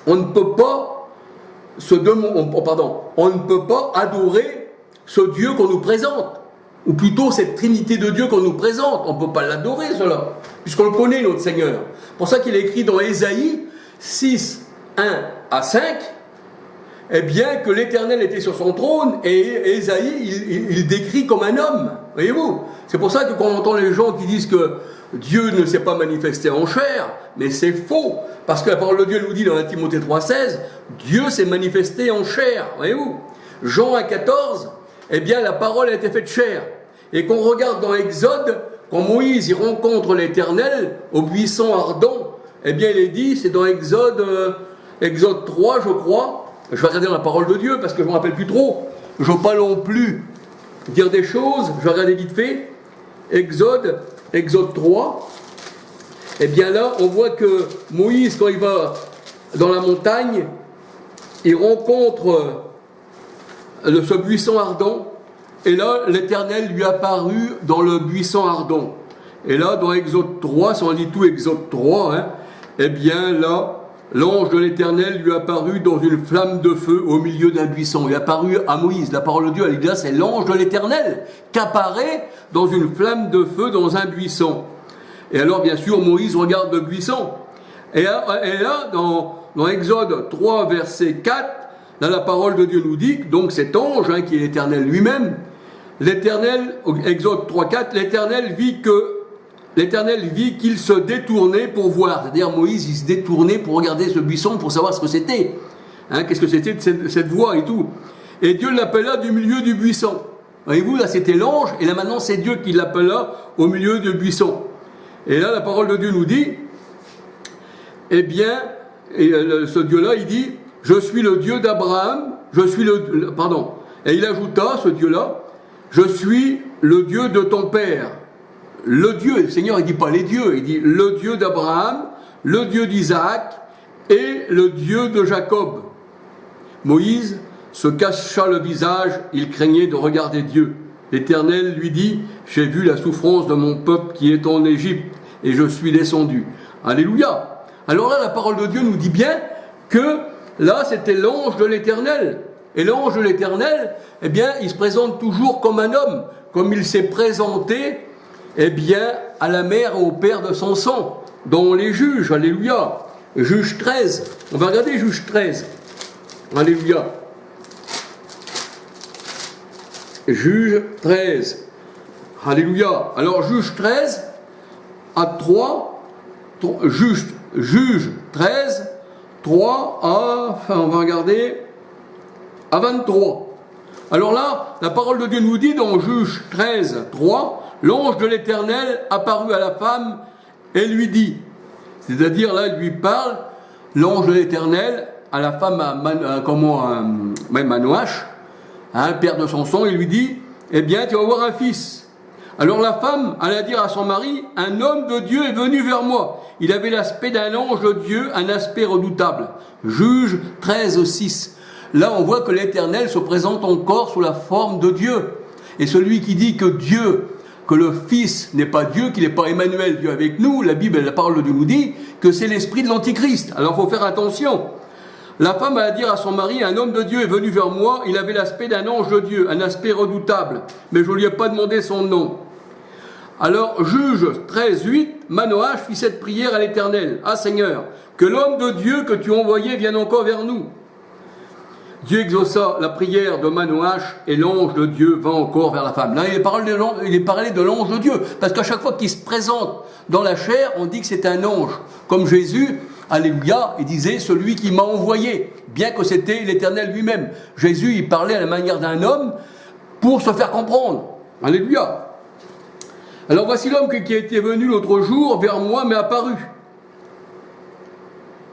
on ne peut pas on ne peut pas adorer ce Dieu qu'on nous présente, ou plutôt cette Trinité de Dieu qu'on nous présente. On ne peut pas l'adorer, cela, puisqu'on le connaît, notre Seigneur. C'est pour ça qu'il est écrit dans Ésaïe 6, 1 à 5, eh bien, que l'Éternel était sur son trône, et Ésaïe, il décrit comme un homme, voyez-vous. C'est pour ça que quand on entend les gens qui disent que Dieu ne s'est pas manifesté en chair, mais c'est faux, parce que la parole de Dieu nous dit dans 1 Timothée 3,16, Dieu s'est manifesté en chair, voyez-vous. Jean 1,14, eh bien, la parole a été faite chair. Et qu'on regarde dans Exode, quand Moïse y rencontre l'Éternel au buisson ardent, eh bien, il est dit, c'est dans Exode 3, je crois. Je vais regarder dans la parole de Dieu parce que je ne me rappelle plus trop. Je ne veux pas non plus dire des choses. Je vais regarder vite fait. Exode 3. Eh bien là, on voit que Moïse, quand il va dans la montagne, il rencontre ce buisson ardent. Et là, l'Éternel lui apparut dans le buisson ardent. Et là, dans Exode 3, si on dit tout Exode 3, hein, eh bien là, l'ange de l'Éternel lui apparut dans une flamme de feu au milieu d'un buisson. Il est apparu à Moïse. La parole de Dieu, elle dit là, c'est l'ange de l'Éternel qui apparaît dans une flamme de feu dans un buisson. Et alors, bien sûr, Moïse regarde le buisson. Et là dans Exode 3, verset 4, là, la parole de Dieu nous dit, donc cet ange, hein, qui est l'Éternel lui-même, l'Éternel, Exode 3, 4, l'Éternel vit qu'il se détournait pour voir. C'est-à-dire Moïse, il se détournait pour regarder ce buisson, pour savoir ce que c'était. Hein, qu'est-ce que c'était de cette voix et tout. Et Dieu l'appela du milieu du buisson. Voyez-vous, là c'était l'ange, et là maintenant c'est Dieu qui l'appela au milieu du buisson. Et là la parole de Dieu nous dit, eh bien, ce Dieu-là, il dit, je suis le Dieu d'Abraham, et il ajouta, ce Dieu-là, je suis le Dieu de ton père. Le Dieu, le Seigneur, il ne dit pas les dieux, il dit le Dieu d'Abraham, le Dieu d'Isaac et le Dieu de Jacob. Moïse se cacha le visage, il craignait de regarder Dieu. L'Éternel lui dit, j'ai vu la souffrance de mon peuple qui est en Égypte et je suis descendu. Alléluia. Alors là, la parole de Dieu nous dit bien que là, c'était l'ange de l'Éternel. Et l'ange de l'Éternel, eh bien, il se présente toujours comme un homme, comme il s'est présenté, eh bien, à la mère et au père de son sang, dont les juges, alléluia. Juge 13, on va regarder Juge 13, alléluia. Juge 13, alléluia. Alors, Juge 13, à 3, Juge 13, 3 à, enfin, on va regarder, à 23. Alors là, la parole de Dieu nous dit dans Juge 13, 3, l'ange de l'Éternel apparut à la femme et lui dit, c'est-à-dire là, il lui parle, l'ange de l'Éternel, à la femme, Manoach, un père de son sang, il lui dit, eh bien, tu vas avoir un fils. Alors la femme alla dire à son mari, un homme de Dieu est venu vers moi. Il avait l'aspect d'un ange de Dieu, un aspect redoutable. Juge 13, 6. Là, on voit que l'Éternel se présente encore sous la forme de Dieu. Et celui qui dit que Dieu, que le Fils n'est pas Dieu, qu'il n'est pas Emmanuel, Dieu avec nous, la Bible, la parole de Dieu nous dit que c'est l'esprit de l'Antichrist. Alors il faut faire attention. La femme alla dire à son mari, un homme de Dieu est venu vers moi, il avait l'aspect d'un ange de Dieu, un aspect redoutable, mais je ne lui ai pas demandé son nom. Alors, Juge 13, 8, Manoach fit cette prière à l'Éternel, ah Seigneur, que l'homme de Dieu que tu as envoyé vienne encore vers nous. Dieu exauça la prière de Manoach et l'ange de Dieu va encore vers la femme. Là, il est parlé de l'ange de Dieu, parce qu'à chaque fois qu'il se présente dans la chair, on dit que c'est un ange. Comme Jésus, alléluia, il disait celui qui m'a envoyé, bien que c'était l'Éternel lui-même. Jésus, il parlait à la manière d'un homme pour se faire comprendre. Alléluia. Alors voici l'homme qui était venu l'autre jour vers moi, m'est apparu.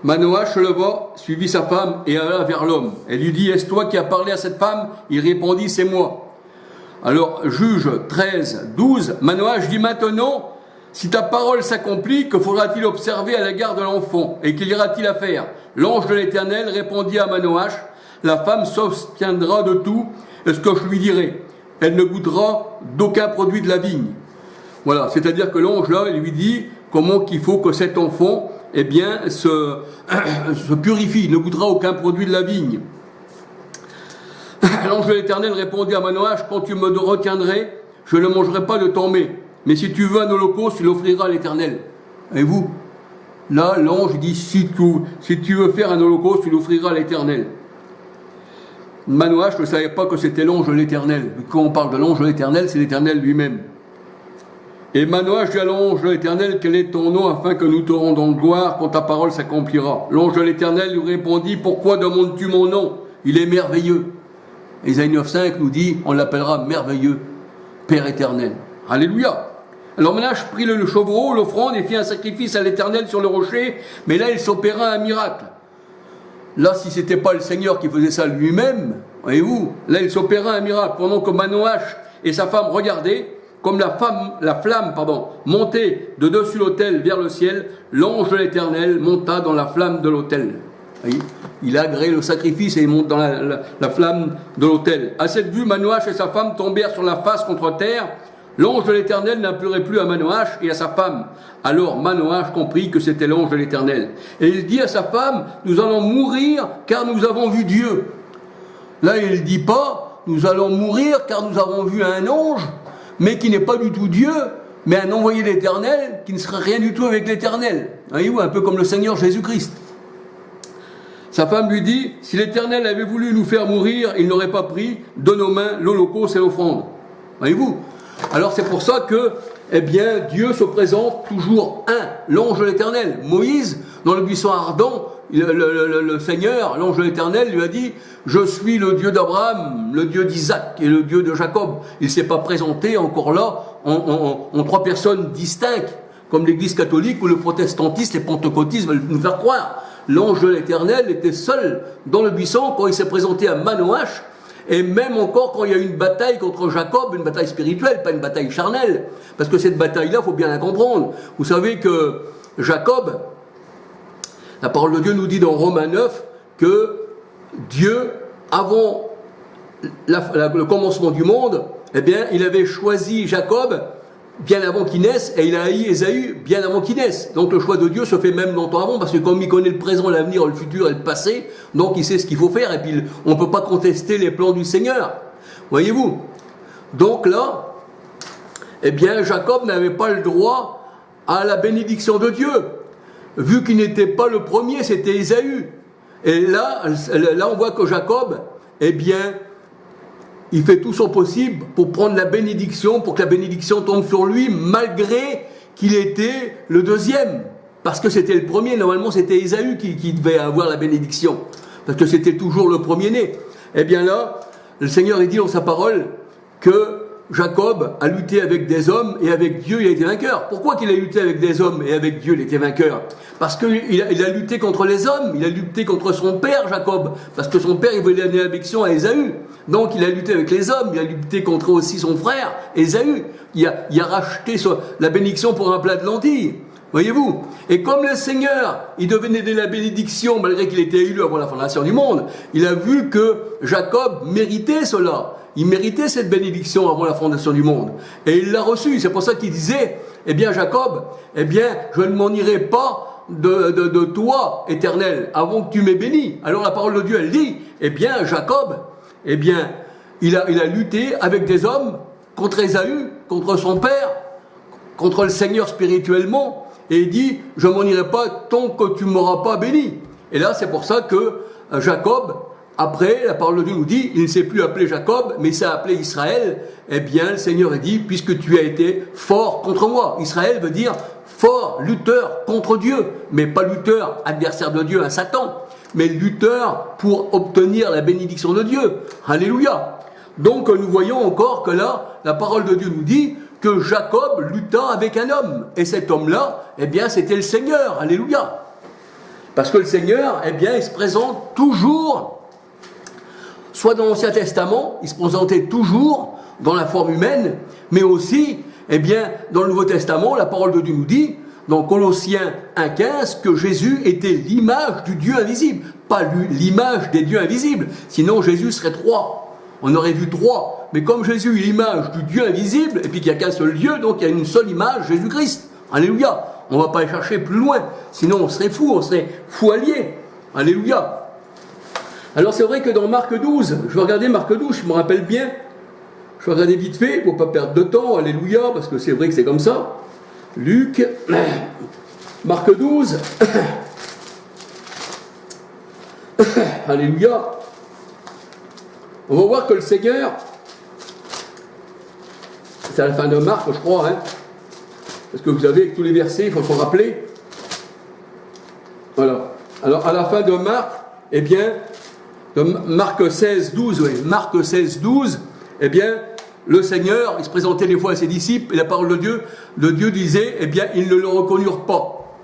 Manoach se leva, suivit sa femme et alla vers l'homme. Elle lui dit, est-ce toi qui as parlé à cette femme? Il répondit, c'est moi. Alors, Juge 13, 12, Manoach dit maintenant, si ta parole s'accomplit, que faudra-t-il observer à l'égard de l'enfant? Et qu'il ira-t-il à faire? L'ange de l'Éternel répondit à Manoach, la femme s'abstiendra de tout, est-ce que je lui dirai? Elle ne goûtera d'aucun produit de la vigne. Voilà, c'est-à-dire que l'ange là, il lui dit comment qu'il faut que cet enfant eh bien, se purifie, ne goûtera aucun produit de la vigne. L'ange de l'Éternel répondit à Manoach, quand tu me retiendrais, je ne mangerai pas de ton mets. Mais si tu veux un holocauste, tu l'offriras à l'Éternel. Et vous, là, l'ange dit, si tu veux faire un holocauste, tu l'offriras à l'Éternel. Manoach ne savait pas que c'était l'ange de l'Éternel. Quand on parle de l'ange de l'Éternel, c'est l'Éternel lui-même. Et Manoach dit à l'ange de l'Éternel, quel est ton nom, afin que nous te rendons gloire quand ta parole s'accomplira. L'ange de l'Éternel lui répondit, pourquoi demandes-tu mon nom? Il est merveilleux. Ésaïe 9,5 nous dit, on l'appellera merveilleux, Père éternel. Alléluia. Alors Manoach prit le chevreau, l'offrande, et fit un sacrifice à l'Éternel sur le rocher, mais là il s'opéra un miracle. Là, si c'était pas le Seigneur qui faisait ça lui-même, voyez-vous, là il s'opéra un miracle. Pendant que Manoach et sa femme regardaient, comme la flamme montait de dessus l'autel vers le ciel, l'ange de l'Éternel monta dans la flamme de l'autel. Il a agréé le sacrifice et il monte dans la flamme de l'autel. À cette vue, Manoach et sa femme tombèrent sur la face contre terre. L'ange de l'Éternel n'implorait plus à Manoach et à sa femme. Alors Manoach comprit que c'était l'ange de l'Éternel. Et il dit à sa femme, nous allons mourir car nous avons vu Dieu. Là, il ne dit pas, nous allons mourir car nous avons vu un ange, mais qui n'est pas du tout Dieu, mais un envoyé d'Éternel qui ne serait rien du tout avec l'Éternel. Voyez-vous, un peu comme le Seigneur Jésus-Christ. Sa femme lui dit, si l'Éternel avait voulu nous faire mourir, il n'aurait pas pris de nos mains l'holocauste et l'offrande. Voyez-vous? Alors c'est pour ça que, eh bien, Dieu se présente toujours l'ange de l'Éternel. Moïse, dans le buisson ardent, le Seigneur, l'ange de l'Éternel, lui a dit, je suis le Dieu d'Abraham, le Dieu d'Isaac et le Dieu de Jacob. Il ne s'est pas présenté encore là en trois personnes distinctes, comme l'Église catholique ou le protestantisme, les pentecôtistes veulent nous faire croire. L'ange de l'Éternel était seul dans le buisson quand il s'est présenté à Manoach, et même encore quand il y a eu une bataille contre Jacob, une bataille spirituelle, pas une bataille charnelle, parce que cette bataille-là, il faut bien la comprendre. Vous savez que Jacob, la parole de Dieu nous dit dans Romains 9 que Dieu, avant le commencement du monde, eh bien, il avait choisi Jacob bien avant qu'il naisse, et il a haï Ésaü bien avant qu'il naisse. Donc le choix de Dieu se fait même longtemps avant, parce que comme il connaît le présent, l'avenir, le futur et le passé, donc il sait ce qu'il faut faire, et puis on ne peut pas contester les plans du Seigneur. Voyez-vous? Donc là, eh bien Jacob n'avait pas le droit à la bénédiction de Dieu, vu qu'il n'était pas le premier, c'était Ésaü. Et là on voit que Jacob, eh bien, il fait tout son possible pour prendre la bénédiction, pour que la bénédiction tombe sur lui, malgré qu'il était le deuxième. Parce que c'était le premier, normalement c'était Ésaü qui devait avoir la bénédiction. Parce que c'était toujours le premier-né. Eh bien là, le Seigneur dit dans sa parole que Jacob a lutté avec des hommes et avec Dieu il a été vainqueur. Pourquoi qu'il a lutté avec des hommes et avec Dieu il était vainqueur? Parce qu'il a lutté contre les hommes, il a lutté contre son père Jacob, parce que son père il voulait donner la bénédiction à Ésaü. Donc il a lutté avec les hommes, il a lutté contre aussi son frère Ésaü. Il a racheté la bénédiction pour un plat de lentilles. Voyez-vous? Et comme le Seigneur, il devait donner la bénédiction malgré qu'il était élu avant la fondation du monde, il a vu que Jacob méritait cela. Il méritait cette bénédiction avant la fondation du monde. Et il l'a reçue. C'est pour ça qu'il disait, eh bien Jacob, eh bien je ne m'en irai pas de toi, Éternel, avant que tu m'aies béni. Alors la parole de Dieu, elle dit, eh bien Jacob, eh bien il a lutté avec des hommes contre Ésaü, contre son père, contre le Seigneur spirituellement, et il dit, je m'en irai pas tant que tu ne m'auras pas béni. Et là, c'est pour ça que Jacob, après, la parole de Dieu nous dit, il ne s'est plus appelé Jacob, mais il s'est appelé Israël. Eh bien, le Seigneur a dit, puisque tu as été fort contre moi. Israël veut dire fort, lutteur contre Dieu, mais pas lutteur, adversaire de Dieu, un Satan, mais lutteur pour obtenir la bénédiction de Dieu. Alléluia. Donc, nous voyons encore que là, la parole de Dieu nous dit que Jacob lutta avec un homme. Et cet homme-là, eh bien, c'était le Seigneur. Alléluia. Parce que le Seigneur, eh bien, il se présente toujours, soit dans l'Ancien Testament, il se présentait toujours dans la forme humaine, mais aussi, eh bien, dans le Nouveau Testament, la parole de Dieu nous dit, dans Colossiens 1,15, que Jésus était l'image du Dieu invisible, pas l'image des dieux invisibles, sinon Jésus serait trois, on aurait vu trois, mais comme Jésus est l'image du Dieu invisible, et puis qu'il n'y a qu'un seul Dieu, donc il y a une seule image, Jésus-Christ, alléluia, On ne va pas aller chercher plus loin. Sinon, on serait fou allié. Alléluia. Alors, c'est vrai que dans Marc 12, je vais regarder Marc 12, je me rappelle bien. Je vais regarder vite fait, pour ne pas perdre de temps. Alléluia, parce que c'est vrai que c'est comme ça. Luc, Marc 12. Alléluia. On va voir que le Seigneur, c'est à la fin de Marc, je crois, hein, parce que vous avez tous les versets, il faut s'en rappeler. Voilà. Alors, à la fin de Marc, eh bien, de Marc 16, 12, oui, Marc 16, 12, eh bien, le Seigneur, il se présentait des fois à ses disciples, et la parole de Dieu disait, eh bien, ils ne le reconnurent pas.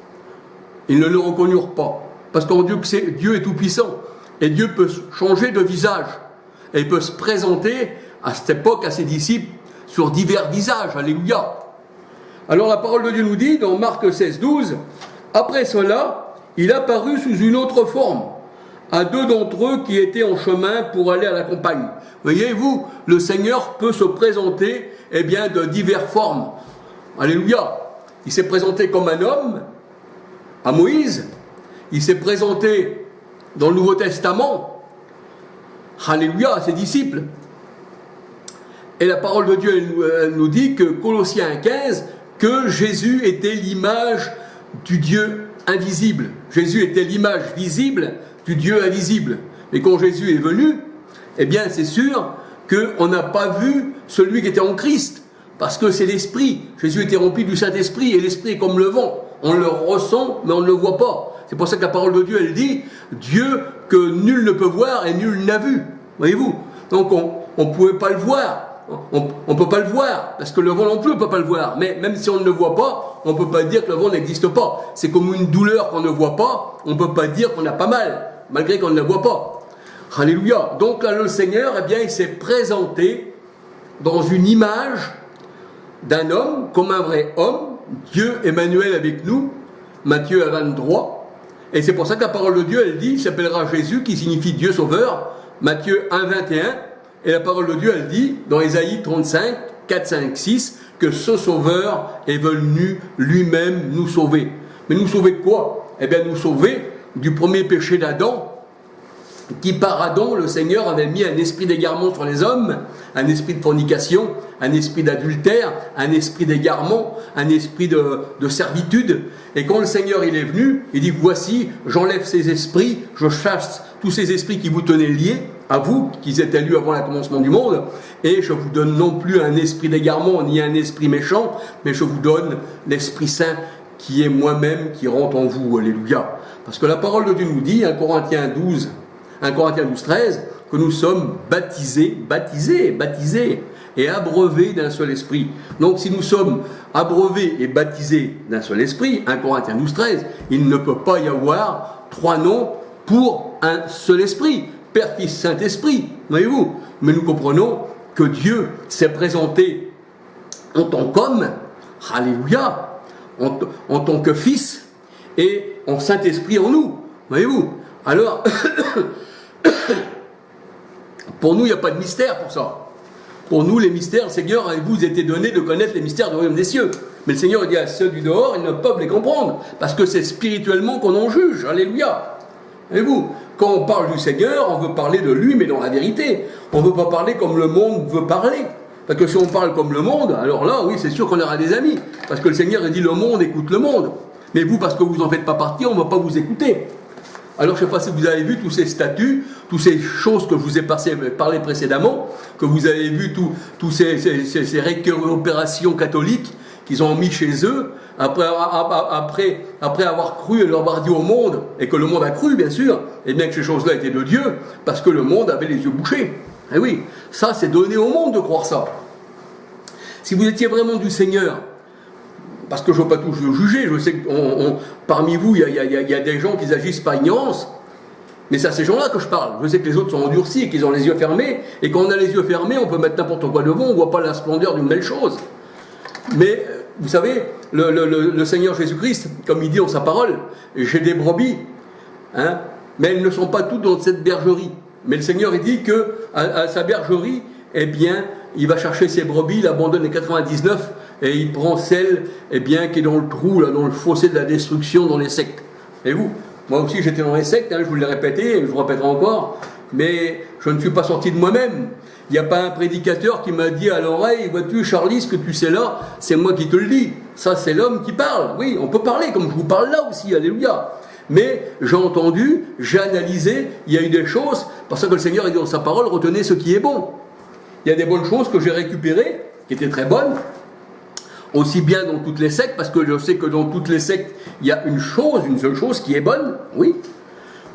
Ils ne le reconnurent pas. Parce qu'en Dieu, Dieu est tout-puissant. Et Dieu peut changer de visage. Et il peut se présenter, à cette époque, à ses disciples, sur divers visages. Alléluia. Alors la parole de Dieu nous dit, dans Marc 16, 12, « Après cela, il apparut sous une autre forme, à deux d'entre eux qui étaient en chemin pour aller à la campagne. » Voyez-vous, le Seigneur peut se présenter, eh bien, de diverses formes. Alléluia. Il s'est présenté comme un homme, à Moïse. Il s'est présenté dans le Nouveau Testament, alléluia, à ses disciples. Et la parole de Dieu, elle nous dit que Colossiens 15, que Jésus était l'image du Dieu invisible. Jésus était l'image visible du Dieu invisible. Et quand Jésus est venu, eh bien c'est sûr qu'on n'a pas vu celui qui était en Christ, parce que c'est l'Esprit. Jésus était rempli du Saint-Esprit, et l'Esprit est comme le vent. On le ressent, mais on ne le voit pas. C'est pour ça que la parole de Dieu, elle dit, Dieu que nul ne peut voir et nul n'a vu. Voyez-vous? Donc on ne pouvait pas le voir. On ne peut pas le voir, parce que le vent non plus ne peut pas le voir. Mais même si on ne le voit pas, on ne peut pas dire que le vent n'existe pas. C'est comme une douleur qu'on ne voit pas, on ne peut pas dire qu'on n'a pas mal, malgré qu'on ne la voit pas. Alléluia. Donc là, le Seigneur, eh bien, il s'est présenté dans une image d'un homme, comme un vrai homme, Dieu Emmanuel avec nous, Matthieu 23. Et c'est pour ça que la parole de Dieu, elle dit, il s'appellera Jésus, qui signifie Dieu sauveur, Matthieu 1, 21. Et la parole de Dieu, elle dit, dans Ésaïe 35, 4, 5, 6, que ce sauveur est venu lui-même nous sauver. Mais nous sauver de quoi? Eh bien, nous sauver du premier péché d'Adam, qui par Adam, le Seigneur avait mis un esprit d'égarement sur les hommes, un esprit de fornication, un esprit d'adultère, un esprit d'égarement, un esprit de servitude. Et quand le Seigneur il est venu, il dit, voici, j'enlève ces esprits, je chasse tous ces esprits qui vous tenaient liés, à vous, qui étaient élus avant le commencement du monde, et je vous donne non plus un esprit d'égarement, ni un esprit méchant, mais je vous donne l'Esprit Saint qui est moi-même, qui rentre en vous. Alléluia. Parce que la parole de Dieu nous dit, 1 Corinthiens 12, 13, que nous sommes baptisés et abreuvés d'un seul esprit. Donc si nous sommes abreuvés et baptisés d'un seul esprit, 1 Corinthiens 12, 13, il ne peut pas y avoir trois noms pour un seul esprit. Père, Fils, Saint-Esprit, voyez-vous. Mais nous comprenons que Dieu s'est présenté en tant qu'homme, alléluia, en tant que Fils, et en Saint-Esprit en nous, voyez-vous. Alors, pour nous, il n'y a pas de mystère pour ça. Pour nous, les mystères, le Seigneur, il vous était donné de connaître les mystères du royaume des cieux. Mais le Seigneur dit à ceux du dehors, ils ne peuvent les comprendre, parce que c'est spirituellement qu'on en juge, alléluia. Voyez-vous, quand on parle du Seigneur, on veut parler de lui, mais dans la vérité. On ne veut pas parler comme le monde veut parler. Parce que si on parle comme le monde, alors là, oui, c'est sûr qu'on aura des amis. Parce que le Seigneur a dit, le monde écoute le monde. Mais vous, parce que vous n'en faites pas partie, on ne va pas vous écouter. Alors, je ne sais pas si vous avez vu tous ces statuts, toutes ces choses que je vous ai parlé précédemment, que vous avez vu tous ces récupérations catholiques qu'ils ont mis chez eux, après avoir cru et leur avoir dit au monde, et que le monde a cru, bien sûr, et bien que ces choses-là étaient de Dieu, parce que le monde avait les yeux bouchés. Et oui, ça, c'est donné au monde de croire ça. Si vous étiez vraiment du Seigneur, parce que je ne veux pas tout juger, je sais que parmi vous, il y a des gens qui agissent par ignorance, mais c'est à ces gens-là que je parle. Je sais que les autres sont endurcis et qu'ils ont les yeux fermés, et quand on a les yeux fermés, on peut mettre n'importe quoi devant, on ne voit pas la splendeur d'une belle chose. Mais, vous savez, le Seigneur Jésus-Christ, comme il dit dans sa parole, j'ai des brebis, hein, mais elles ne sont pas toutes dans cette bergerie. Mais le Seigneur, il dit que à sa bergerie, eh bien, il va chercher ses brebis, il abandonne les 99 et il prend celle qui est dans le trou, là, dans le fossé de la destruction, dans les sectes. Et vous, moi aussi j'étais dans les sectes, je vous l'ai répété, je vous répéterai encore, mais je ne suis pas sorti de moi-même. Il n'y a pas un prédicateur qui m'a dit à l'oreille, vois-tu Charlie, ce que tu sais là, c'est moi qui te le dis. Ça c'est l'homme qui parle. Oui, on peut parler comme je vous parle là aussi, alléluia. Mais j'ai entendu, j'ai analysé, il y a eu des choses, parce que le Seigneur a dit dans sa parole, retenez ce qui est bon. Il y a des bonnes choses que j'ai récupérées, qui étaient très bonnes, aussi bien dans toutes les sectes, parce que je sais que dans toutes les sectes, il y a une seule chose qui est bonne, oui.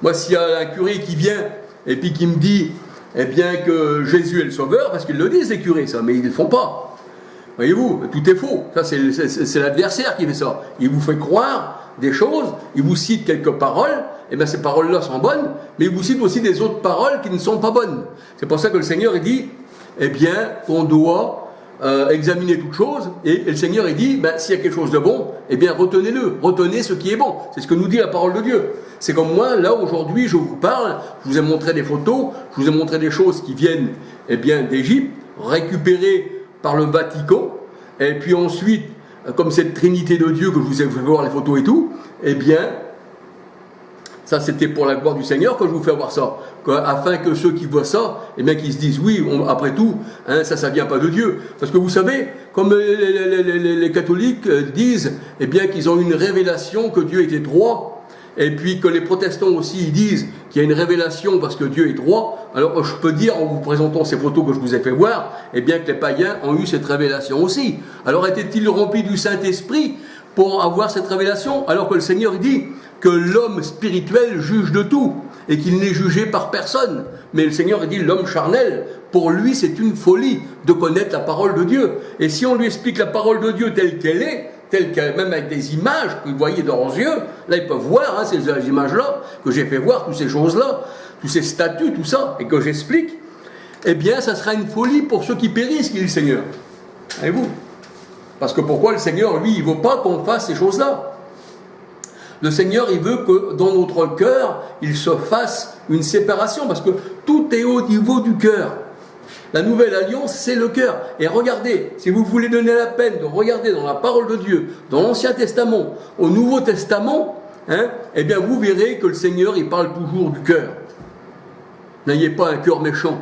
Moi, s'il y a un curé qui vient, et puis qui me dit, que Jésus est le sauveur, parce qu'ils le disent les curés, ça, mais ils ne le font pas. Voyez-vous, tout est faux. Ça, c'est l'adversaire qui fait ça. Il vous fait croire des choses, il vous cite quelques paroles, et ces paroles-là sont bonnes, mais il vous cite aussi des autres paroles qui ne sont pas bonnes. C'est pour ça que le Seigneur, il dit, on doit examiner toutes choses, et le Seigneur, il dit, s'il y a quelque chose de bon, retenez-le, retenez ce qui est bon. C'est ce que nous dit la parole de Dieu. C'est comme moi, là, aujourd'hui, je vous parle, je vous ai montré des photos, je vous ai montré des choses qui viennent, d'Égypte, récupérées par le Vatican, et puis ensuite, comme cette Trinité de Dieu que je vous ai fait voir les photos et tout, ça c'était pour la gloire du Seigneur que je vous fais voir ça, afin que ceux qui voient ça, qu'ils se disent oui, après tout, ça vient pas de Dieu. Parce que vous savez, comme les catholiques disent, qu'ils ont une révélation que Dieu était droit, et puis que les protestants aussi disent qu'il y a une révélation parce que Dieu est droit, alors je peux dire en vous présentant ces photos que je vous ai fait voir, que les païens ont eu cette révélation aussi. Alors étaient-ils remplis du Saint-Esprit pour avoir cette révélation, alors que le Seigneur dit que l'homme spirituel juge de tout, et qu'il n'est jugé par personne. Mais le Seigneur dit l'homme charnel, pour lui c'est une folie de connaître la parole de Dieu. Et si on lui explique la parole de Dieu telle qu'elle est, même avec des images que vous voyez dans leurs yeux, là ils peuvent voir ces images-là, que j'ai fait voir, toutes ces choses-là, tous ces statues, tout ça, et que j'explique, ça sera une folie pour ceux qui périssent, dit le Seigneur. Voyez-vous ? Parce que pourquoi le Seigneur, lui, il ne veut pas qu'on fasse ces choses-là. Le Seigneur, il veut que dans notre cœur, il se fasse une séparation, parce que tout est au niveau du cœur. La nouvelle alliance, c'est le cœur. Et regardez, si vous voulez donner la peine de regarder dans la parole de Dieu, dans l'Ancien Testament, au Nouveau Testament, vous verrez que le Seigneur, il parle toujours du cœur. N'ayez pas un cœur méchant.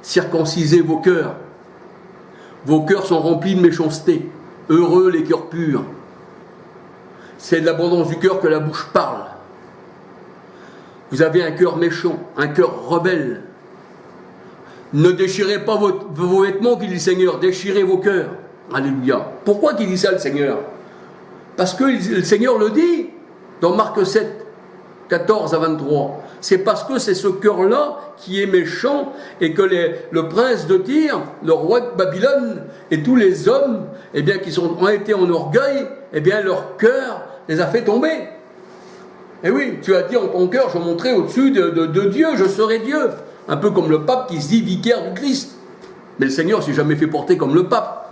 Circoncisez vos cœurs. Vos cœurs sont remplis de méchanceté. Heureux les cœurs purs. C'est de l'abondance du cœur que la bouche parle. Vous avez un cœur méchant, un cœur rebelle. Ne déchirez pas vos vêtements, qu'il dit le Seigneur, déchirez vos cœurs. Alléluia. Pourquoi qu'il dit ça, le Seigneur? Parce que le Seigneur le dit dans Marc 7, 14 à 23. C'est parce que c'est ce cœur-là qui est méchant et que le prince de Tyr, le roi de Babylone et tous les hommes qui ont été en orgueil, leur cœur les a fait tomber. Et oui, tu as dit en ton cœur, je monterai au-dessus de Dieu, je serai Dieu. Un peu comme le pape qui se dit vicaire du Christ. Mais le Seigneur ne s'est jamais fait porter comme le pape.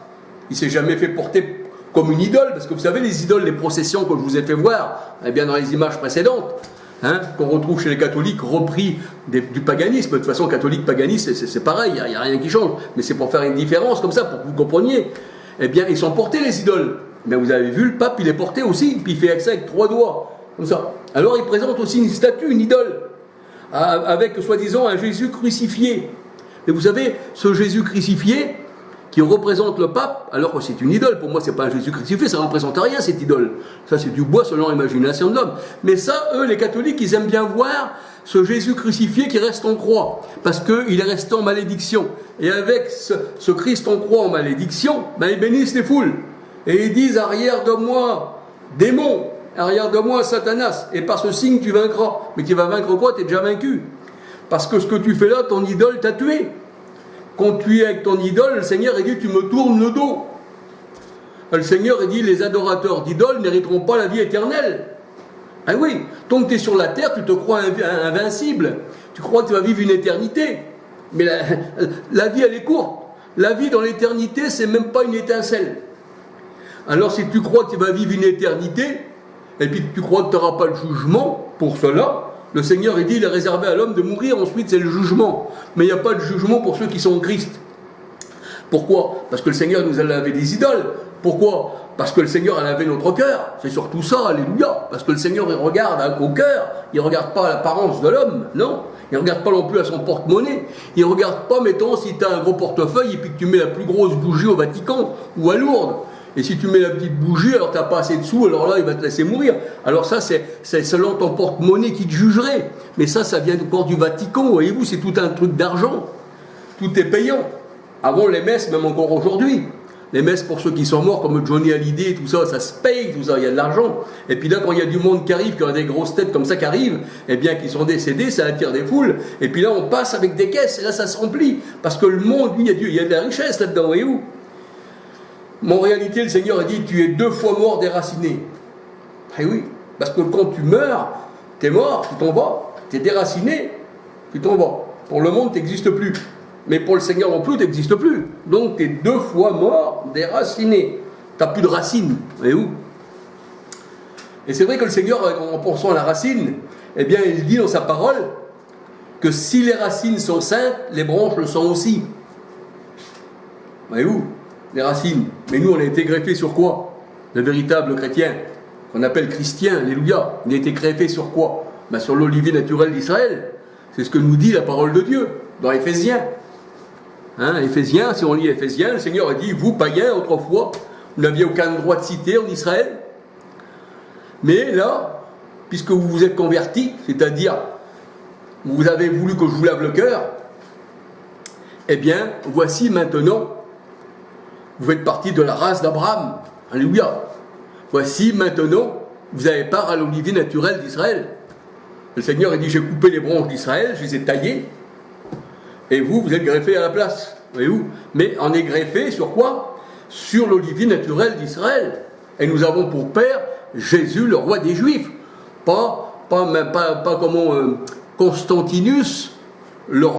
Il ne s'est jamais fait porter comme une idole. Parce que vous savez, les idoles, les processions que je vous ai fait voir, dans les images précédentes, qu'on retrouve chez les catholiques, repris du paganisme. De toute façon, catholique, paganisme, c'est pareil, il n'y a rien qui change. Mais c'est pour faire une différence comme ça, pour que vous compreniez. Ils sont portés, les idoles. Mais vous avez vu, le pape, il est porté aussi. Puis il fait ça avec 3 doigts. Comme ça. Alors il présente aussi une statue, une idole, avec soi-disant un Jésus crucifié. Et vous savez, ce Jésus crucifié, qui représente le pape, alors que c'est une idole, pour moi c'est pas un Jésus crucifié, ça ne représente rien cette idole. Ça c'est du bois selon l'imagination de l'homme. Mais ça, eux, les catholiques, ils aiment bien voir ce Jésus crucifié qui reste en croix, parce qu'il est resté en malédiction. Et avec ce Christ en croix en malédiction, ils bénissent les foules. Et ils disent, arrière de moi, démon, arrière de moi, Satanas, et par ce signe tu vaincras. Mais tu vas vaincre quoi? Tu es déjà vaincu. Parce que ce que tu fais là, ton idole t'a tué. Quand tu es avec ton idole, le Seigneur a dit, tu me tournes le dos. Le Seigneur a dit, les adorateurs d'idoles n'hériteront pas la vie éternelle. Ah oui, tant que tu es sur la terre, tu te crois invincible. Tu crois que tu vas vivre une éternité. Mais la vie, elle est courte. La vie dans l'éternité, c'est même pas une étincelle. Alors si tu crois que tu vas vivre une éternité, et puis tu crois que tu n'auras pas le jugement pour cela, le Seigneur il dit, il est réservé à l'homme de mourir, ensuite c'est le jugement. Mais il n'y a pas de jugement pour ceux qui sont en Christ. Pourquoi? Parce que le Seigneur nous a lavé des idoles. Pourquoi? Parce que le Seigneur a lavé notre cœur. C'est surtout ça, alléluia. Parce que le Seigneur, il regarde au cœur. Il ne regarde pas à l'apparence de l'homme, non. Il ne regarde pas non plus à son porte-monnaie. Il ne regarde pas, mettons, si tu as un gros portefeuille et puis que tu mets la plus grosse bougie au Vatican ou à Lourdes. Et si tu mets la petite bougie, alors tu n'as pas assez de sous, alors là, il va te laisser mourir. Alors ça, c'est selon ton porte-monnaie qui te jugerait. Mais ça vient encore du Vatican, voyez-vous, c'est tout un truc d'argent. Tout est payant. Avant les messes, même encore aujourd'hui. Les messes pour ceux qui sont morts, comme Johnny Hallyday, tout ça, ça se paye, tout ça, il y a de l'argent. Et puis là, quand il y a du monde qui arrive, quand il y a des grosses têtes comme ça qui arrivent, eh bien, qui sont décédés, ça attire des foules. Et puis là, on passe avec des caisses, et là, ça se remplit. Parce que le monde, lui, il y a de la richesse là-dedans, voyez-vous. Mais en réalité, le Seigneur a dit, tu es 2 fois mort déraciné. Eh oui, parce que quand tu meurs, tu es mort, tu t'en vas. Tu es déraciné, tu t'en vas. Pour le monde, tu n'existes plus. Mais pour le Seigneur non plus, tu n'existes plus. Donc, tu es 2 fois mort, déraciné. Tu n'as plus de racines. Voyez-vous? Et c'est vrai que le Seigneur, en pensant à la racine, eh bien, il dit dans sa parole que si les racines sont saintes, les branches le sont aussi. Voyez-vous? Les racines. Mais nous, on a été greffés sur quoi? Le véritable chrétien, qu'on appelle chrétien, alléluia. Il a été greffé sur quoi? Ben, sur l'olivier naturel d'Israël. C'est ce que nous dit la parole de Dieu, dans Éphésiens. Hein, Éphésiens, si on lit Éphésiens, le Seigneur a dit, vous, païens, autrefois, vous n'aviez aucun droit de citer en Israël. Mais là, puisque vous vous êtes convertis, c'est-à-dire, vous avez voulu que je vous lave le cœur, eh bien, voici maintenant, vous faites partie de la race d'Abraham. Alléluia. Voici maintenant, vous avez part à l'olivier naturel d'Israël. Le Seigneur a dit, j'ai coupé les branches d'Israël, je les ai taillées, et vous, vous êtes greffés à la place. Voyez-vous? Mais on est greffé sur quoi? Sur l'olivier naturel d'Israël. Et nous avons pour père Jésus, le roi des Juifs. Pas comment Constantinus, le roi